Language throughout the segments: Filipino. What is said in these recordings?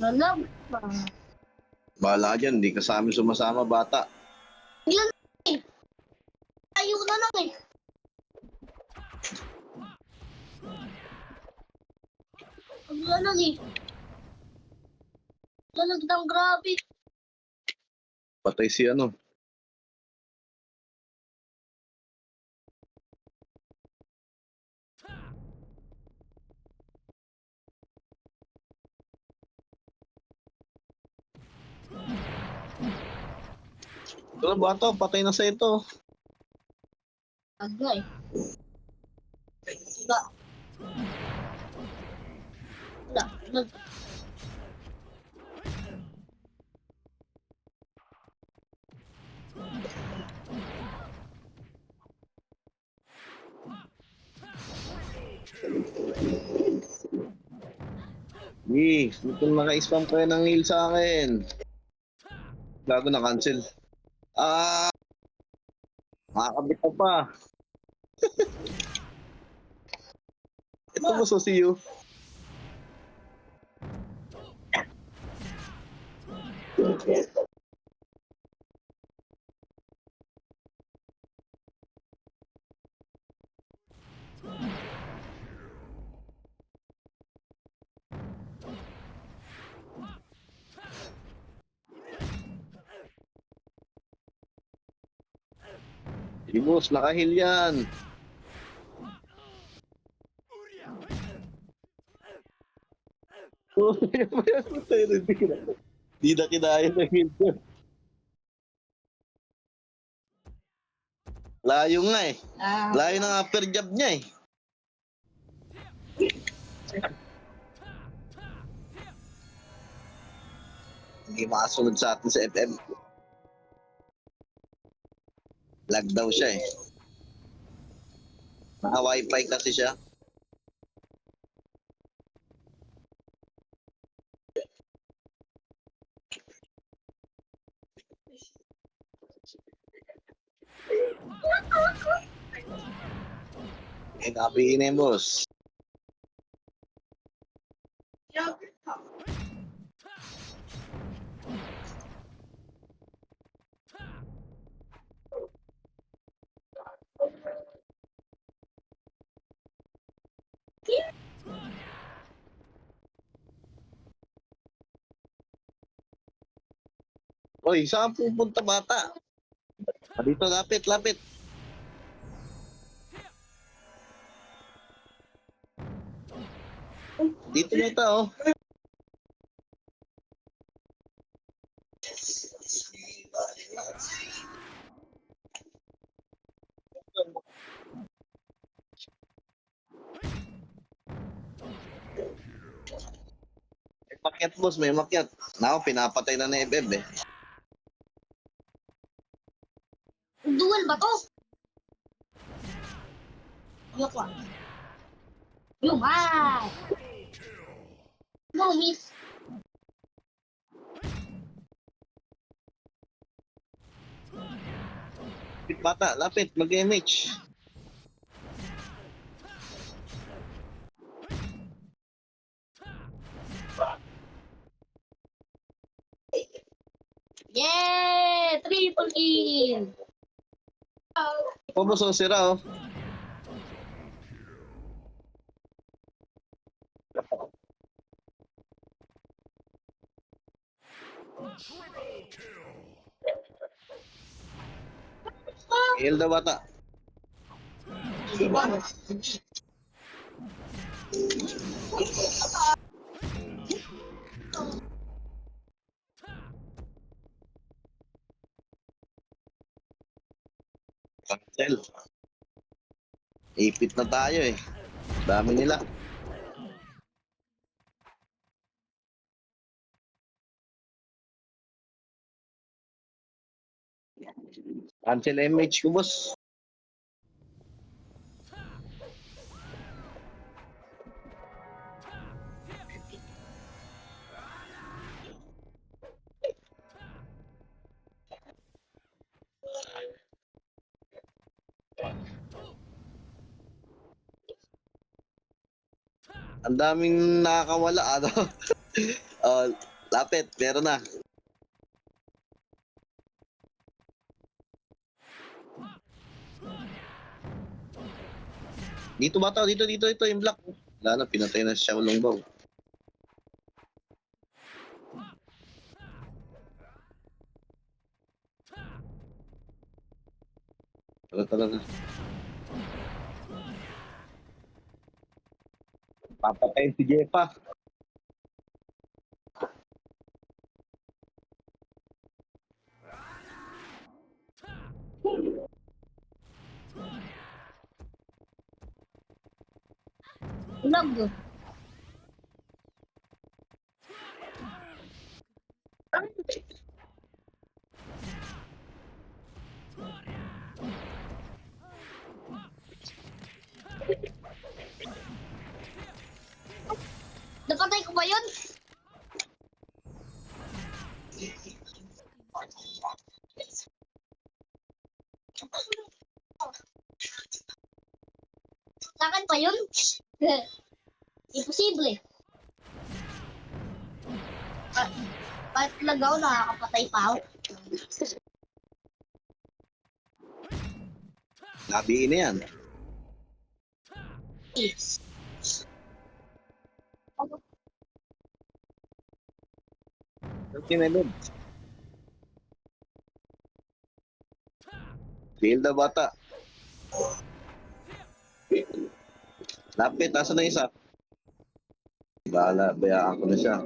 Alam. Bahala dyan, hindi ka sa amin sumasama, bata. Ilan eh. Ayaw na lang eh. Wala lang eh. Talagang grabe. Patay si ano. Ito bata, patay na sa ito. Aga eh. Wala. Wala. Wala. Kung naka-spam kayo ng heal sa akin. Gago na cancel. Makakabit ka pa. Ito mo so see you. Boss, naka-heal yan. Di na kinaya ng heal ko. Layo nga eh. Layo ng upper jab niya eh. Hindi makasunod sa atin sa FM. Lag daw siya eh. Naka-wifi kasi siya. Nabihin na yun, boss. Oy, saan pupunta bata? Dito, lapit, lapit. Dito na ito, oh. May makyat, boss, may makyat. Nako, pinapatay na ni FF eh. Dual ba to? Yok ah. Yung ah. No, miss. Lapit, bata, lapit, mag-MH. Yeah! Triple kill! Ito, boss, oh, sira, oh. Heal daw, bata. Cancel. Ipit na tayo eh. Dami nila. Cancel MH ko, boss. Ang daming nakakawala, ano? Lapit, meron na. Dito bata, dito, ito yung black. Wala na, pinatay na si Xiao Longbao. Talaga. Papatayin si Jepa. Ulag. Napatay ko ba yun? Sa akin pa yun? Imposible. Kahit talaga ako nakakapatay pa ako. Labiin na yan. Yes. Kinelod. Field na bata. Lapit, nasa na isa? Bahala, bayaan ko na siya.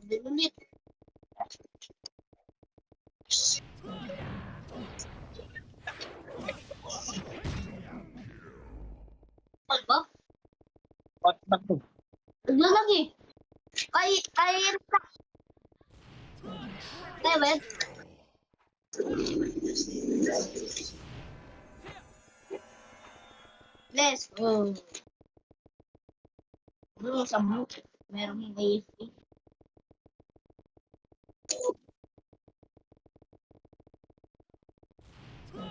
Ulit. Ano ba? Ba't to? Naglalag eh. Kay, Tewet. Let's go. Sa blue. Merong AFK.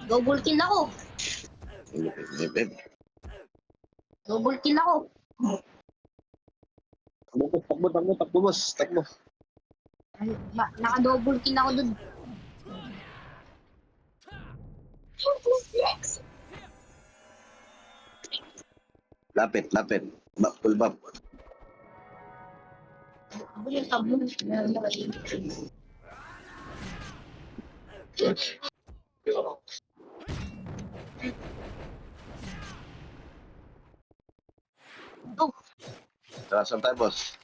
Double kill ako. Double kill ako. Takbo, boss. Takbo. Naka-double kill ako dun. Lapit. Full bap. Ako yung tablo. Oh, Saan tayo, boss?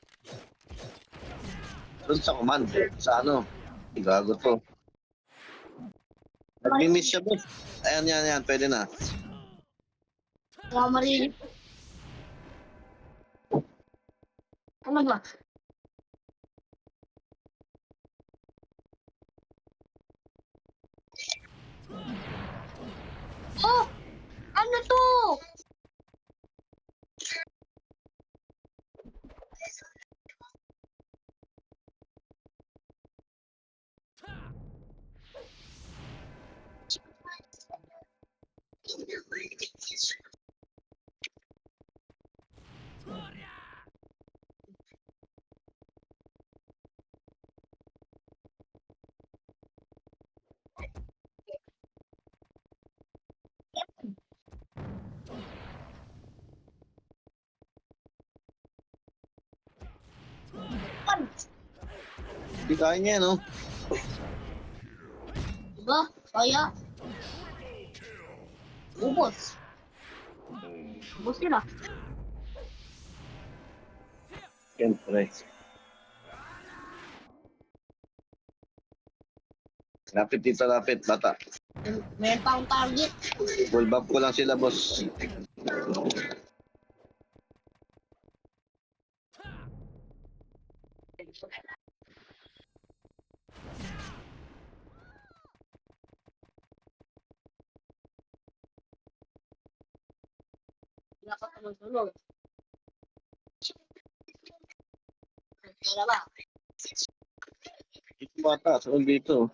Doon sa command. Sa ano? Gago to. Nag-miss siya, boss. Ayan, yan. Pwede na. mga marinig. Ano ba? Oh! Ano to? Ano? Hindi kaya niya, no? Diba? Kaya. Ubos. Ubos sila. Siyempre. Lapit, bata. Meron pa akong target. Full bap ko lang sila, boss. Sunod. Kaya ba? Ito bata, sunod dito.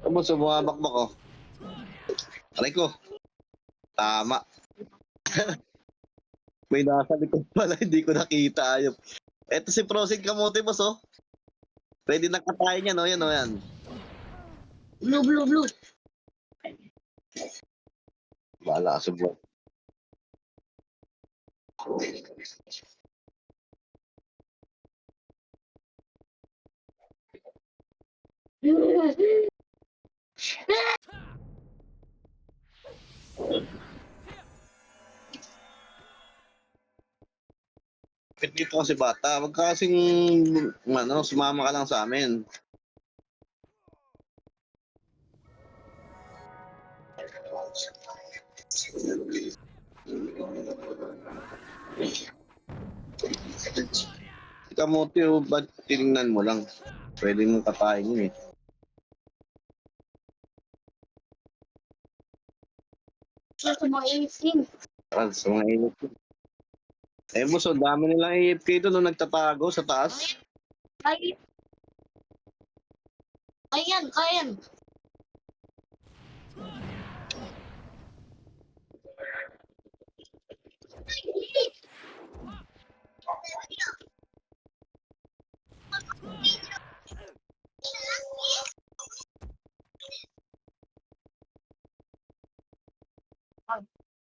Tamo sa mga bakbak oh. Aray ko. Tama. May nasa likod pala, hindi ko nakita. Ayop. Eto si Prosid Kamote, boss, oh. Pwede nakatayin yan, oh. Yan, oh, yan. Blue, blue, blue. Bahala ka sa buwan. Bakit dito kasi bata? Wag ka kasing, ano, sumama ka lang sa amin. Si Kamote, oh, ba't tinignan mo lang? Pwede mong katayin yun, eh. Gusto mo i-sing. Para sa mga init. Eh, boss, oh, dami nilang AFK doon, no, nagtatago sa taas. Ay. Ayan, ayan.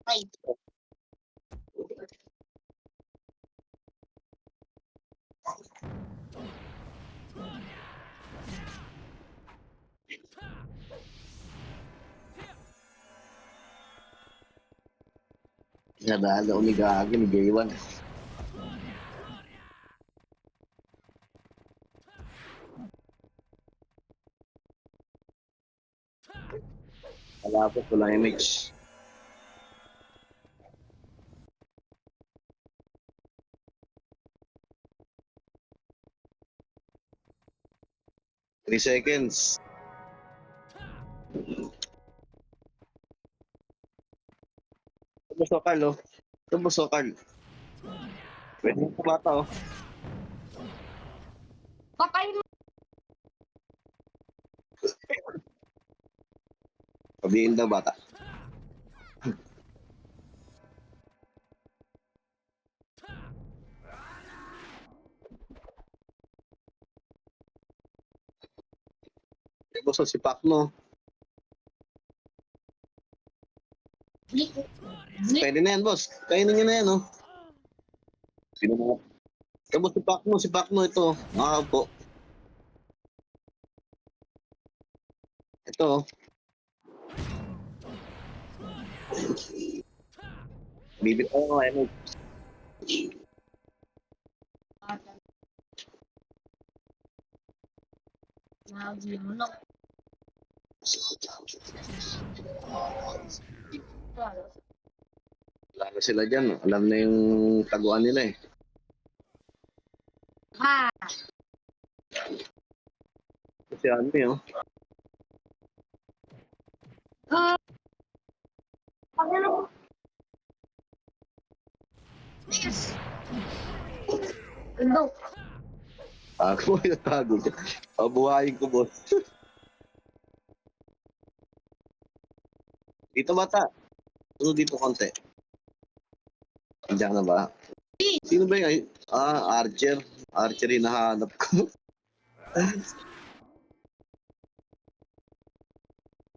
Ay. Nadala ni Gagi ni J1. Malapit, walang image. Three seconds. Ito mo Carl, oh. Ito mo Carl. Pwede mo bata, oh. Patay mo. Pabihin daw bata. Ito mo si Pacno. Blip. Blip. Pwede na yan, boss. Kainin nyo na yan, oh. Sino mo? Ito mo si Pacno ito. Makakaupo. Ito, oh. Bibit ako, ano. Lagi mo na. Lalo sila dyan, oh. Alam na yung taguan nila, eh. Ha. Kasi ano, eh, oh. Ah. Ano? Yes. Ano? Tago, tago dyan. Pabuhayin ko, boss. Dito, bata. Ano dito, konti. Diyan na ba? Sino ba yung, Archer. Archer yung nahanap ko.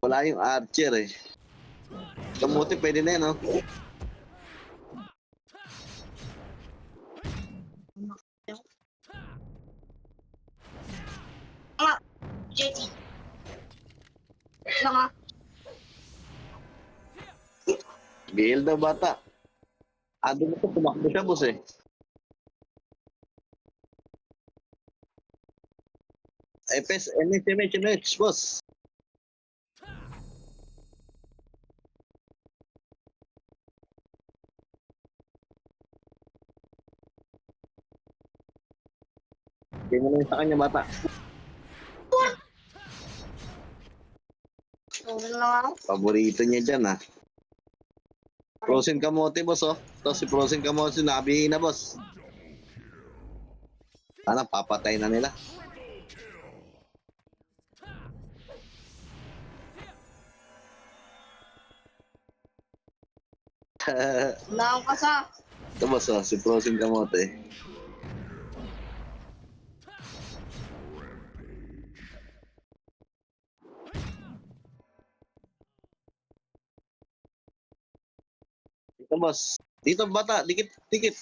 Wala yung Archer, eh. Kamuti, pwede na yan, oh. Jetty. Mga. BL daw, bata. Ando mo to, tumakbo siya, boss, eh. FS, NH, boss. Hindi mo na yun sa kanya, bata. na nga ako. Paborito niya dyan, ah. Frozen kamote, boss, oh. Ito si Frozen kamote, nabihin na, boss. Ano, papatay na nila. Wala akong kasa. Ito, boss, oh, si Frozen kamote. Dito, boss. Dito, bata. Dikit, dikit.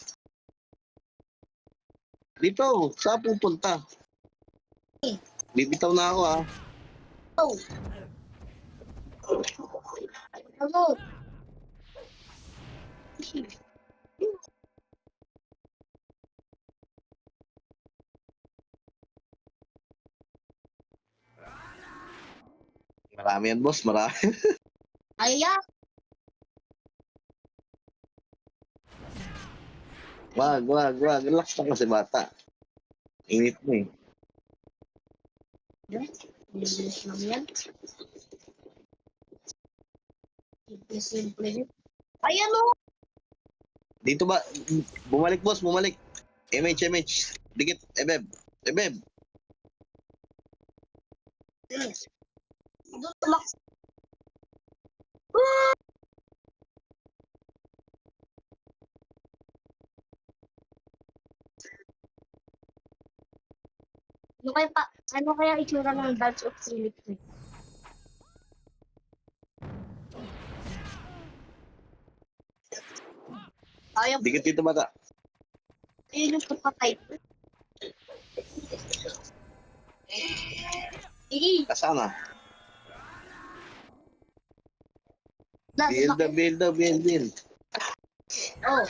Dito, saan pupunta? Bibitaw na ako, ah. Oh. Ano? Marami yan, boss. Marami. Ayan. Wag, wag, wag. Relax lang kasi bata. Init mo, eh. Bilis lang yan. Simple yun. Ayan o. Dito ba? Bumalik, boss. Bumalik. MH, MH. Dikit. Ebeb. Ebeb. Doon tumak. Ano kaya itsura ng Dance of Philippines? Ayaw, Dikit dito, bata. yun yung papatay. Sige, Kasama. nasa Build, build. Oh,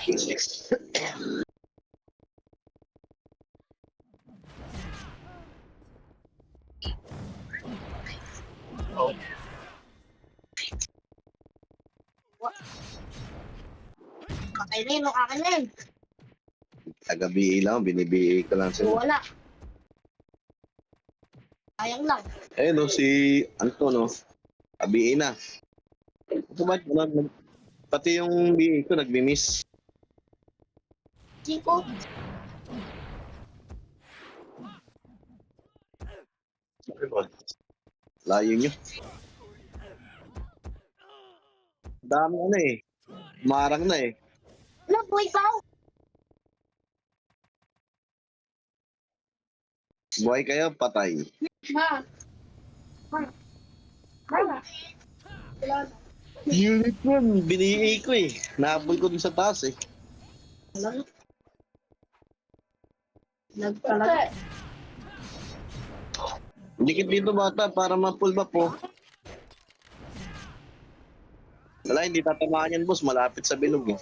kakainin mo, akin na yun. Tagabi lang, binibi ko lang sila. Wala. Sayang lang. Eh, no, si Anton, no. Abiin na. Ito ba? Pati yung BA ko nagmi-miss. Chico, Layo nyo. Dami ano eh. Marang na eh. wala, buhay pa ako. Buhay kayo, patay. Ma. Ma. Ma. Wala na. Unit yun, binigay ko eh. Nahabol ko dun sa taas eh. Wala na. Nagtalag. Dikit dito bata para ma-pull ba po. Wala, hindi tatamaan yan boss. Malapit sa bilog eh.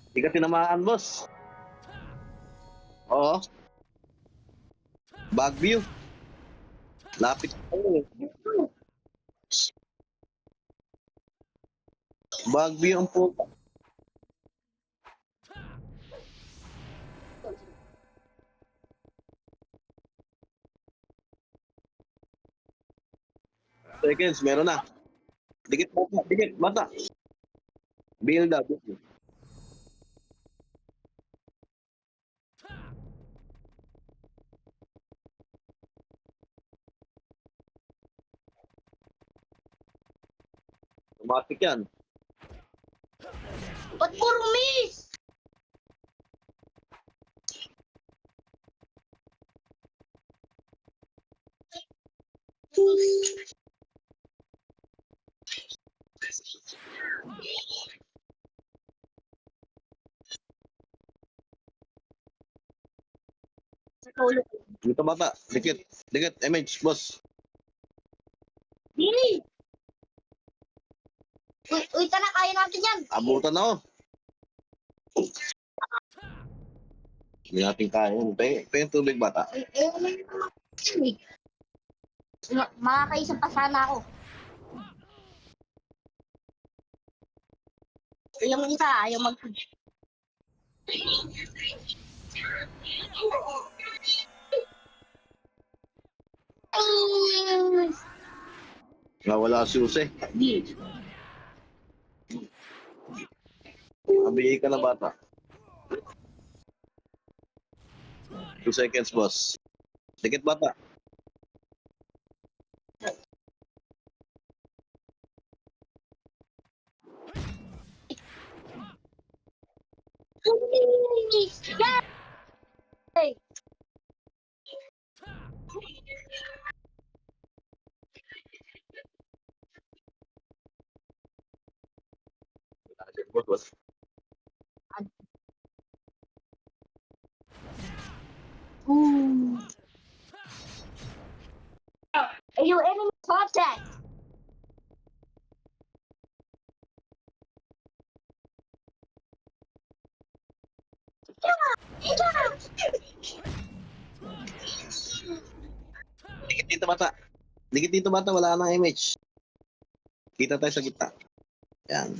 Hindi ka tinamaan boss. Oo. Baguio. Lapit ka eh. Baguio ang puta. Seconds, meron na. Dikit bata, dikit bata. Build up. Automatic yan. Ba't puro miss? Sa tulog. Dito bata, dikit. Dikit, MH, boss. Dili. Uy, tara, kaya natin yan. Abutan na ako. Hindi natin kaya yun. Yung tubig bata. Makakaisa pa sana ako. Yung isa, ayaw mag... Nawala si Jose. Di. Mabigay ka na bata. 2 seconds, boss. Dikit bata. Yay! Boss, boss. Ooh. Are you enemy contact? Dikit dito bata. Dikit dito bata, wala nang image. Kita tayo sa gitna. Yan.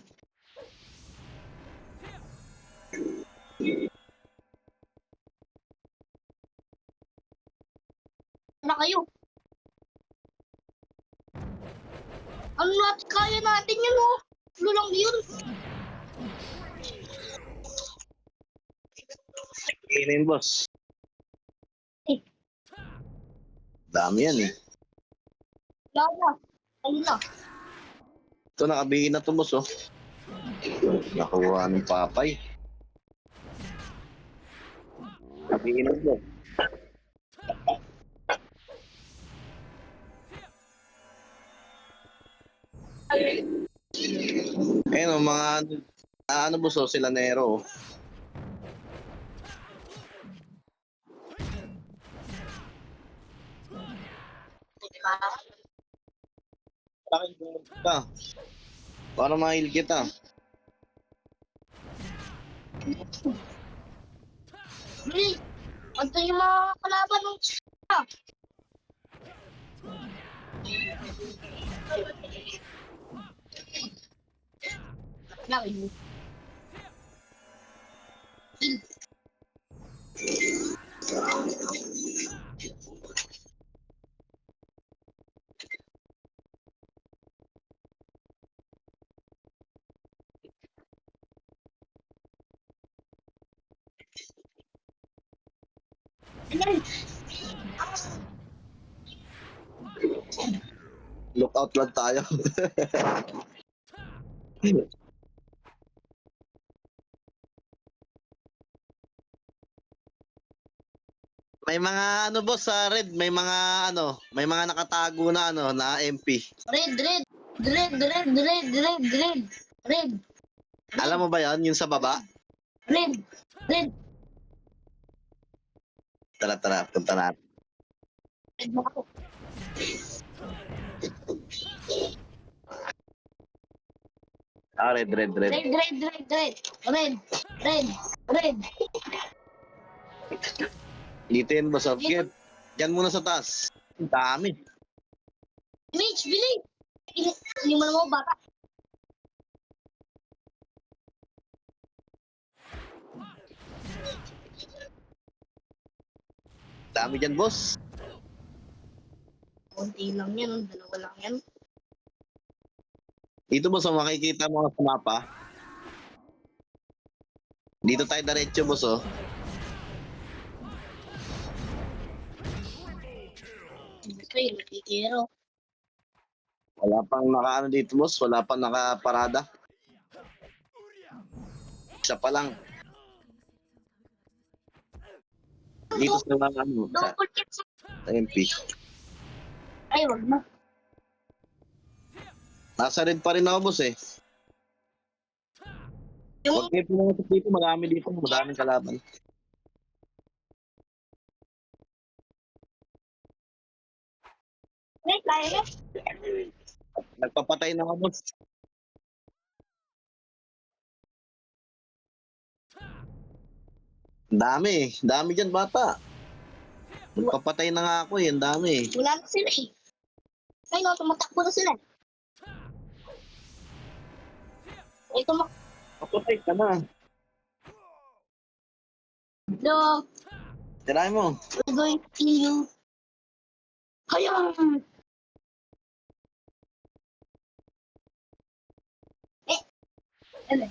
Na kayo. Ano natin kaya natin yun, oh. Ano lang yun? Kainin, boss. Eh. Dami yan eh. Lala. Ayun na. Ito, nakabigin na to, boss, oh. Nakuha ng papay. Nakabigin na to. Ayun, oh, mga ano, boss, oh, sila Nero, oh. Diba? Bakit ka? Para mahil kita. Hey, ano yung mga kalaban ng Laki. Lookout lang tayo. May mga ano, boss, sa red, may mga ano, may mga nakatago na ano, na MP. Red, red, red, red, red, red, red, red, Alam mo ba 'yan, yung sa baba? red, red, Tara, tara, punta natin. red mo ako. Ah, red, red, red. Red, red, red, red, red, red, red. Dito yun, boss, okay. Diyan muna sa taas. Ang dami. Mitch, bili! Hindi mo naman bata. Dami dyan, boss. Kunti lang yan, dalawa lang yan. Dito, boss, oh, makikita mo sa mapa. Dito tayo diretso, boss, oh. Okay, nakikiro. Wala pang nakaano dito, boss. Wala pang nakaparada. Isa pa lang. Dito sa mga ano, sa Double check sa... MP. Ay, wag na. Nasa red pa rin ako, boss, eh. Yung... Huwag kayo pumunta dito, marami dito. Madaming kalaban. Ay, kaya na. Nagpapatay na ako, boss. Dami, eh. Dami dyan, bata. Nagpapatay na nga ako, eh. Ang dami, eh. Wala na sila eh. Ay, no, tumatakbo na sila. Ay, Papatay ka na. No, Tirahin mo. we're going to kill you. Kaya, Ano?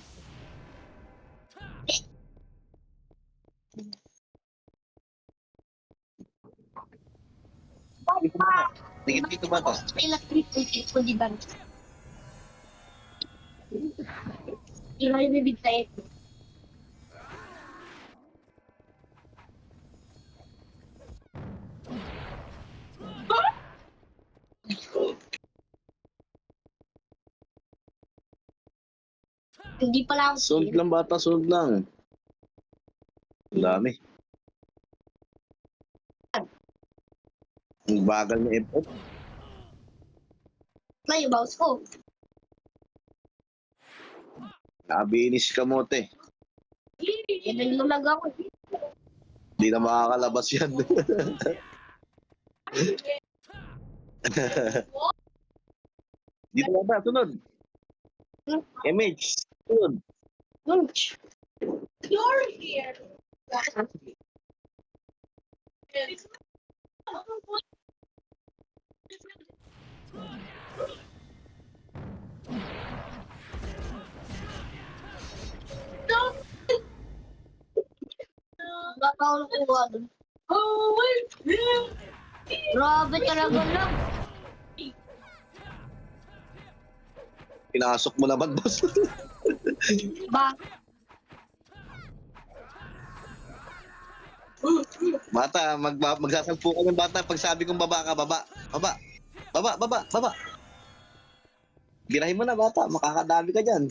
Dito bata. Dito bata. Electric ko di ba? Hindi na yung bibigay. Hindi pala ako Sunod lang bata, sunod lang. Ang dami. Ang bagal na FF. May bounce ko. Nabinis kamote. Yan ang lulag ako. Hindi na makakalabas yan. Dito bata, sunod. MH, sunod. Lunch. You're here. Baka ako nakuha doon. Grabe talaga lang. Pinasok mo naman, boss. Ba? Bata, magsasalpo ka ng bata. Pag sabi kong baba ka, baba. Baba. Baba, baba, baba. Girahin mo na, bata. Makakadami ka dyan.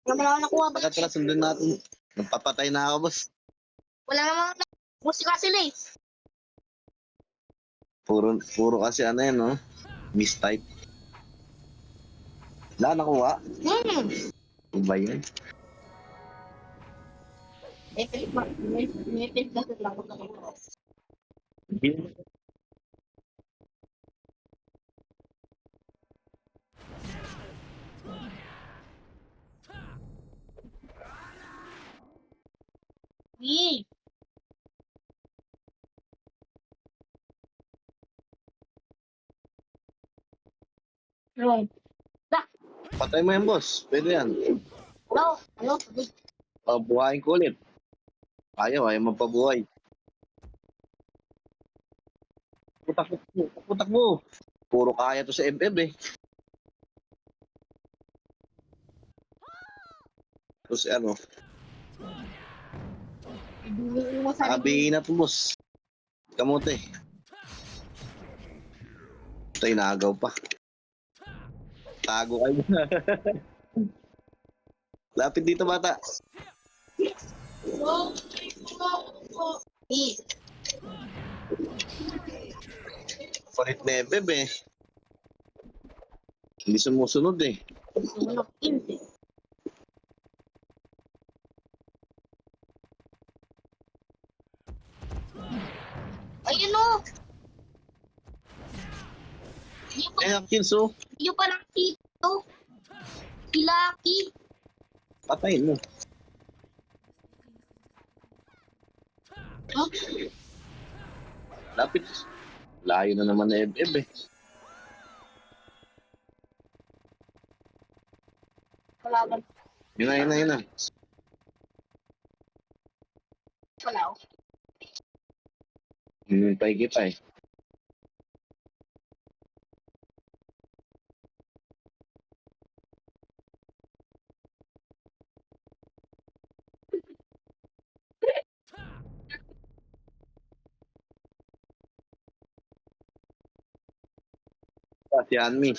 Wala naman ako nakuha. Bakit pala sundin natin? Nagpapatay na ako, boss. Wala naman musika sila eh. Puro kasi ano yan, no? Mistype. Wala nakuha. Ano ba yan? May pilit kasi lang ako. Yee! Wrong. Patay mo yan, boss. Pwede yan. Hello? Hello? Buhayin ko ulit. Ayaw magpabuhay. Putak mo. Puro kaya to sa FF eh. Tapos ano, sabi na to, boss. Kamote. Tayo naagaw pa. Tago kayo. Lapit dito, bata. Yee! Palit na FF eh. Hindi sumusunod eh. Sumunok yun eh. Ayun o! Kaya Kinso, Yung palang tito. Si Lucky. patayin mo. Huh? Lapit. Layo na naman na FF eh. Kalaban. Yun na. Wala o. Hinintay kita eh. Si Anmi.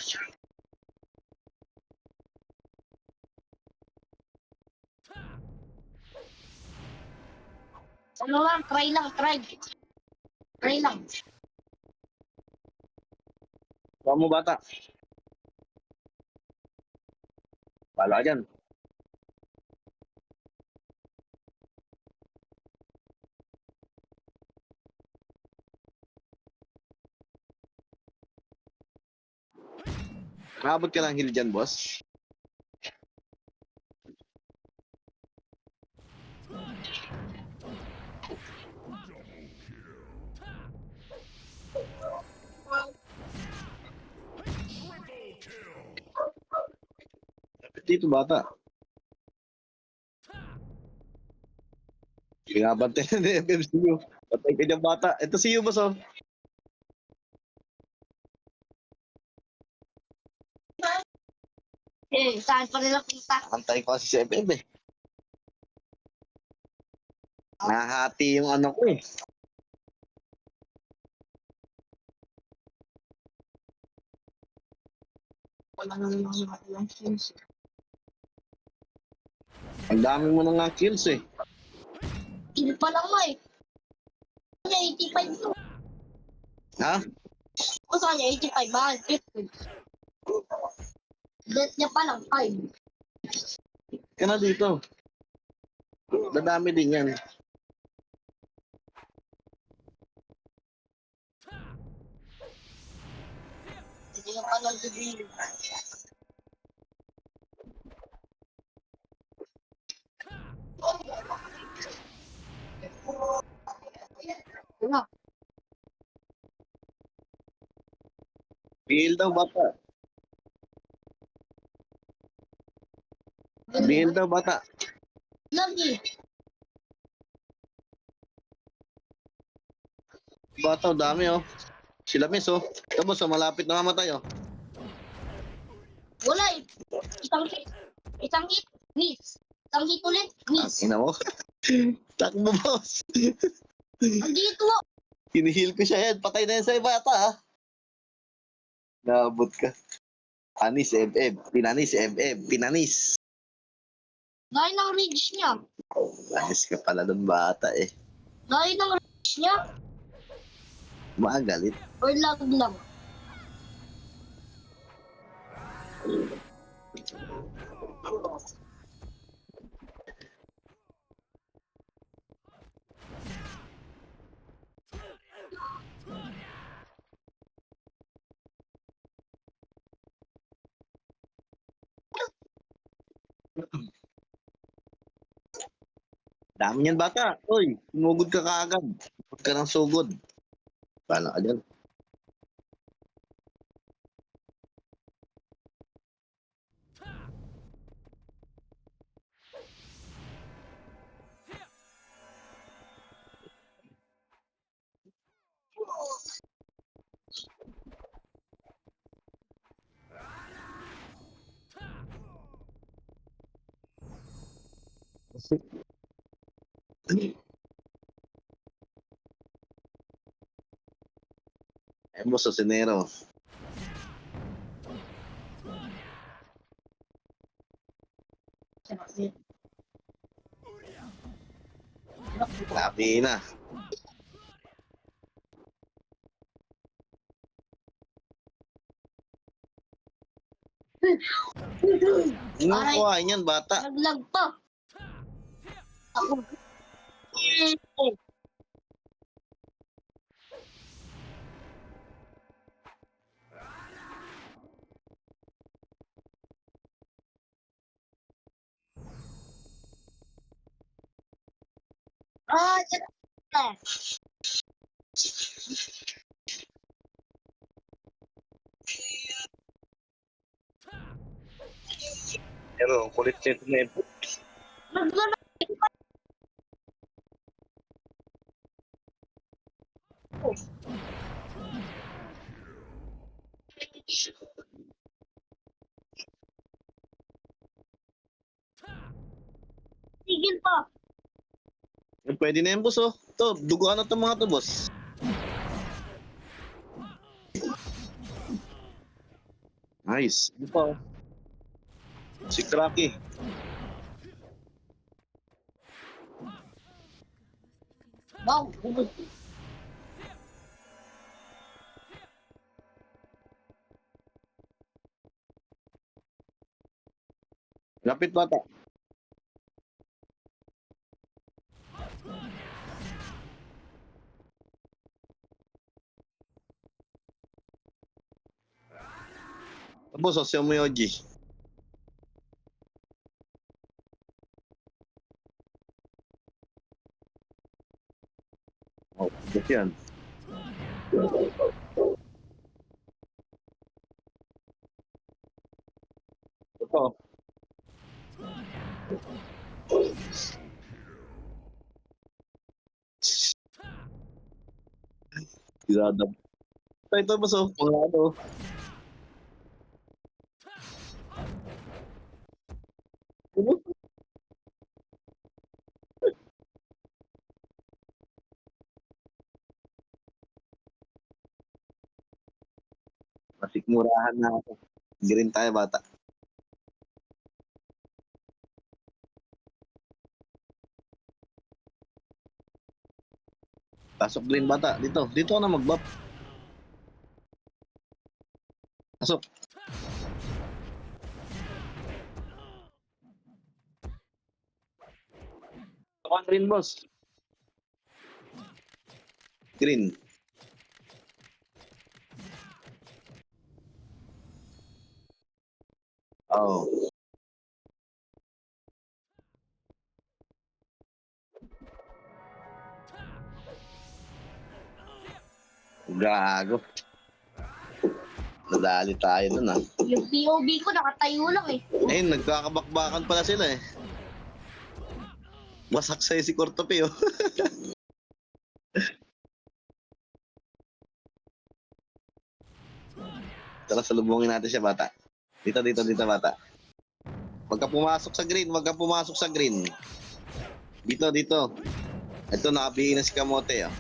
Ano lang, try lang, try. Try lang. Huwag mo bata. Pala ka dyan. Nakabot ka ng hill dyan, boss. dito, bata. Pinabantay na ni FMCU. Patay ka dyan, bata. Ito si Yu, boss, oh. Eh, saan pa nila punta? Antay ko kasi si FM, eh. Nahati yung ano ko, eh. Wala na naman yung kills. Ang dami mo na nga kills, eh. Kill pa lang nga eh. Kanya 85 to. Ha? O sa kanya 85 ba? 50. Death niya pa lang 5. Ka na dito. Dadami din yan. Hindi na pa lang bibili. Wala. Bihil daw, bata. Bihil daw, bata. Lagi. Bata, dami, oh. Sila, miss, oh. Tapos, oh, malapit na mamatay, oh. Wala eh. Isang hit. Isang hit. Miss. Isang hit ulit. Miss. Ina mo. Takbo, boss. Andito. Hinihil ko siya yan. Patay na yan sa bata, ha. Naabot ka. Anis, FF. Pinanis, FF. Pinanis. Dahil ng rage niya. Anis ka pala ng bata, eh. Dahil ng rage niya. Magalit. Or lag lang. Dami niyan, bata. Uy, sumugod ka kaagad. Huwag ka ng sugod. Paano ka dyan? Eh, boss, Osinero. Labi na. Ano Aray. kuha niyan, bata? Naglag pa. Ako. Ah, dyan. Pero, kulit nito na yun. Naglag. Tigil pa. Eh, pwede na yan, boss, oh. Ito, duguan na itong mga to, boss. Nice. Ano pa, oh? Si Cracky. Wow. Lapit, bata. Boss, oh, si Omoyoji. Oh, boss yan. Ito. Ginada. Ito boss oh. Mga ano. Masikmurahan na ako. Hindi rin tayo bata. Pasok green bata. Dito. Dito ka na mag-buff. Pasok. Pasok ang green boss. Green. Oh. Gago. Nadali tayo dun ah. Yung POV ko nakatayo lang eh. Ayun, nagkakabakbakan pala sila eh. Wasak sa'yo si Cortope oh. Tara, salubungin natin siya bata. Dito bata. Huwag ka pumasok sa green, huwag ka pumasok sa green. Dito. Ito, nakabihin na si Kamote oh.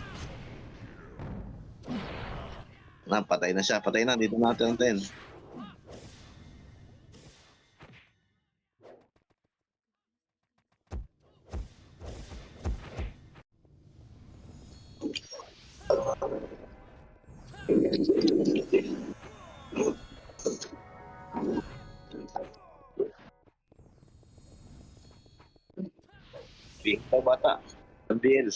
Patay na siya, patay na. Dito natin antayin. Ikaw bata. Bill.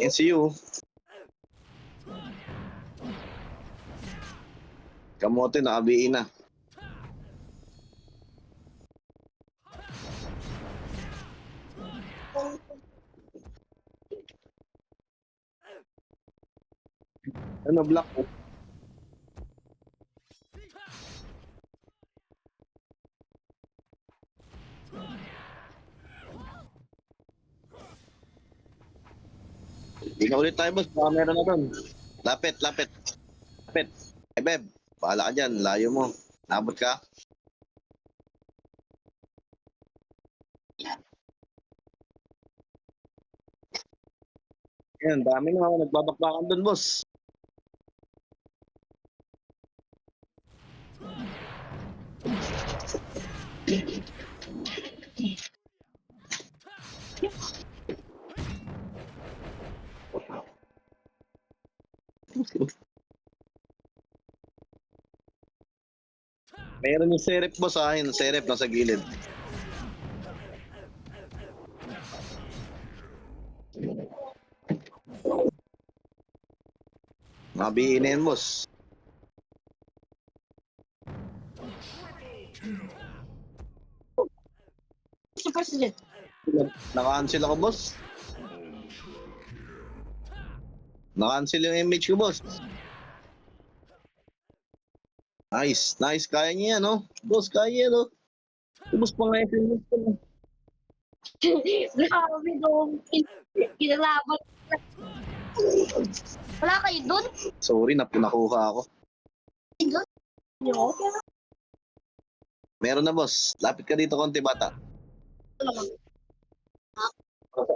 NCU. Kamote nakabiin na. Ano block ko? Hindi na ulit tayo boss, baka meron na doon. Lapit. Eh Beb, bahala ka dyan, layo mo. Nabot ka? Yan, dami na nagbabakbakan doon boss. Meron yung serep boss sa akin, serep nasa gilid. Mabihin na yan boss. Si President. Naka-cancel ako boss. Naka-cancel yung image ko boss. Nice. Kaya niya yan, no? Boss, kaya yan, no? Ubus pa nga yung image ko. Grabe dong. Kinalaban. Wala kayo dun? Sorry, nakuha ako. Dun? Yo. Meron na boss. Lapit ka dito konti bata. Ano naman?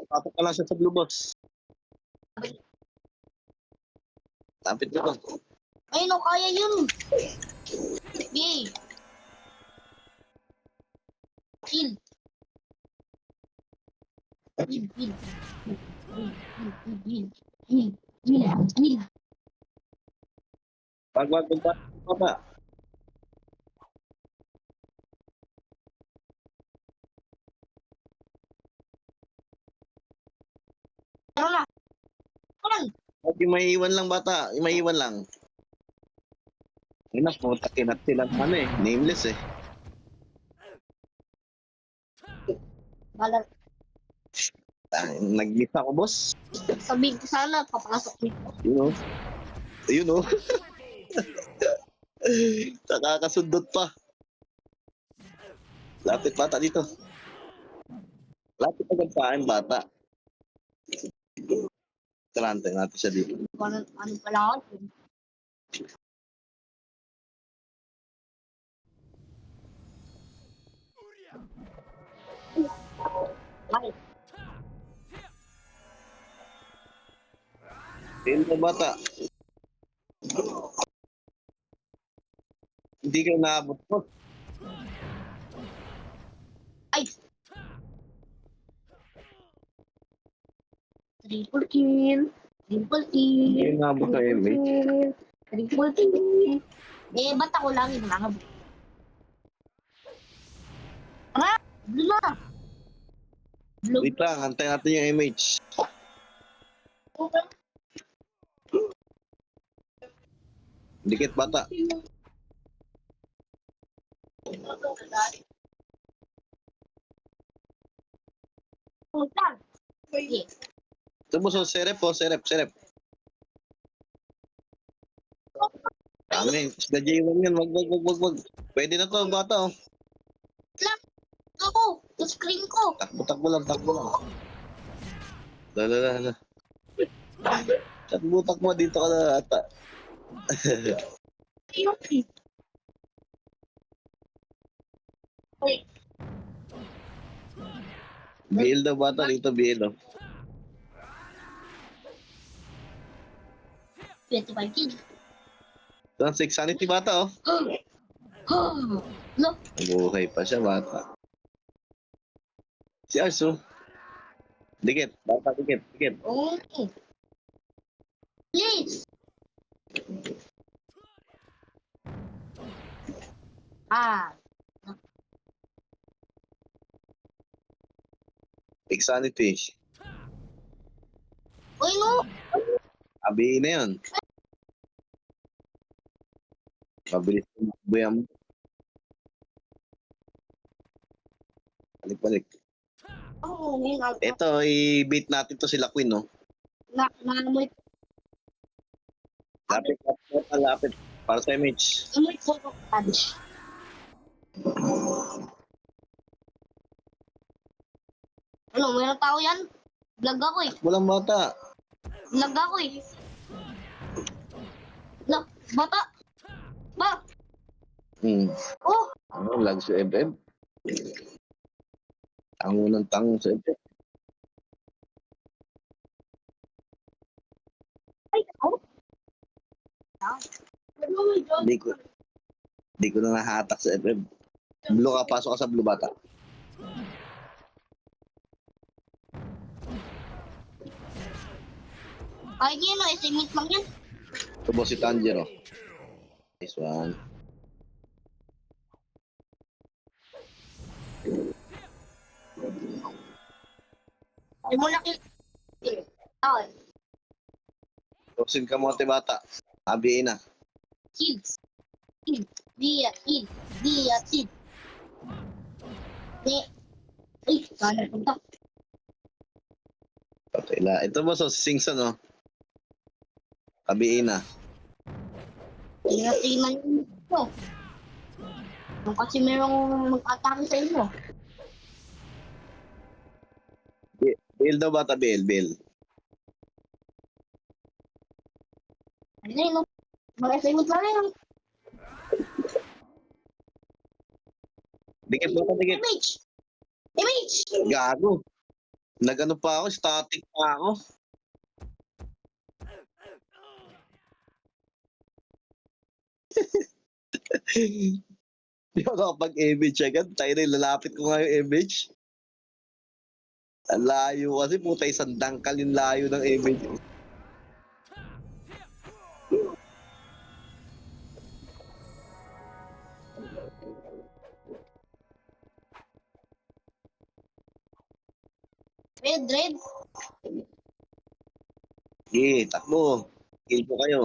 Tapos ka lang siya sa blue boss. Lapit ka boss. Ay no, kaya yun. Yay. Kill. Kill. Wag bata. Ano na? Ano? Wag yung may iwan lang bata. Yung may iwan lang. Ina po, takinat sila ano eh. Nameless eh. Balag. Nag-miss ako boss. Sabihin ko sana, papasok dito. You know. Nakakasundot pa. Lapit bata dito. Lapit agad sa akin bata. Tarante natin siya dito. Ano pala ako? Ay, Tingnan mo bata. Hindi ka naabot ko. ay. Triple kill. Triple kill. Hindi ka naabot sa Triple MH. kill. Triple kill. Eh, ba't ako lang yung mga Ah! Blue na! Blue. Wait lang, antay natin yung MH. Dikit bata. Putan. Sige. Tumuso, serep po, serep. Dami, isda J1 yan, wag. Pwede na to, bata oh. Lang. Ako. Sa screen ko. Takbo lang. Lala. Takbo dito ka na ata. Ay, BL daw bata, dito BL oh. 25 kill. Ito, 6 sanity bata oh. Look. Buhay pa siya bata. Si Arso. Dikit, bata dikit. Oh. Please. Ah. 6 sanity. Uy, no. Abi na yun. Pabilis mo buyan mo. Balik. Oh, ngayon. Ito, i-beat natin to sila Queen no. Naamoy Lapit. Para sa image. ko ng punch. Ano, mayroong tao yan? Vlog ako eh. Walang bata. Vlog ako eh. Vlog. Bata. Ba. Oh. Ano, lag sa FF. Tango ng tango sa FF. Ay, oh. Di ko na nahatak sa FF. Blue ka, pasok ka sa blue bata. Ay, yun o. Estimate lang yan. Tubo si Tanjiro. Nice one. Ay mo na kill. Ay. Tosin ka mo ate bata. Abiin na. Kills. Kill. Dia. Kill. Dia. Kill. Di. Ay, kala ko ba? Okay la. Ito mo so Singson no. Abiin na. Hindi na tingnan yun ito. Kasi merong mag-atake sa inyo. Bill daw bata, Bill. Ano yun, no? Mag-estimate lang yun. Dikit bata, dikit. Image! Gago. Nagano pa ako, static pa ako. Di ako nakapag-image agad. Tayo na lalapit ko nga yung image. Ang layo kasi, puta isang dangkal yung layo ng image. Red. Sige, takbo. Kill ko kayo.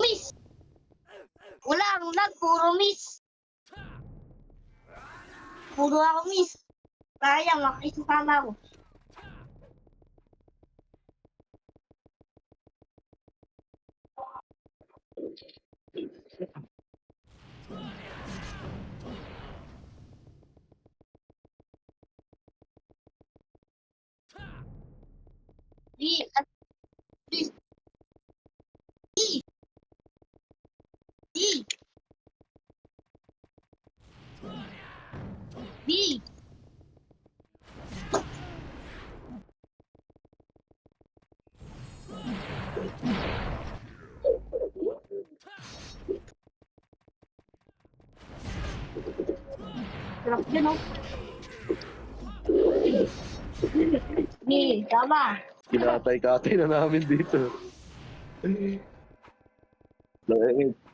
Miss! Wala ang lag, puro miss. Puro ako miss. Sayang, makisasama ako. Di, at di, di, di, di. Sarap yun, oh. Di, tama. Kinatay-katay na namin dito.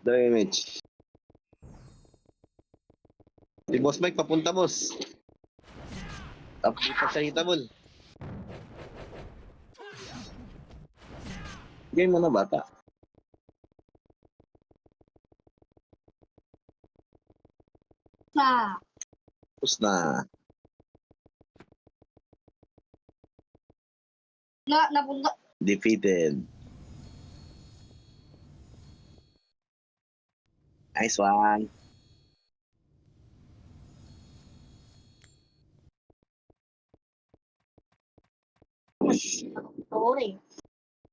Damage. Si Boss Mike papunta, boss. Tapos di pa siya hitable. Game mo na, bata. Sa, Tapos na. napunta. Defeated. Nice one. Sorry.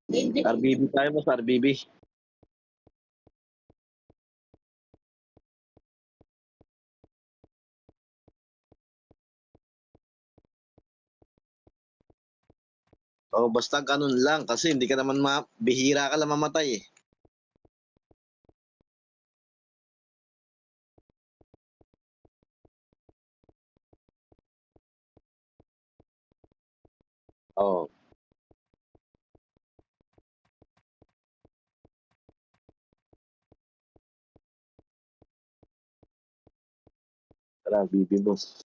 Hindi. RBB tayo, boss. RBB. Oh, basta ganun lang kasi hindi ka naman bihira ka lang mamatay eh. Oh, tara, BB boss.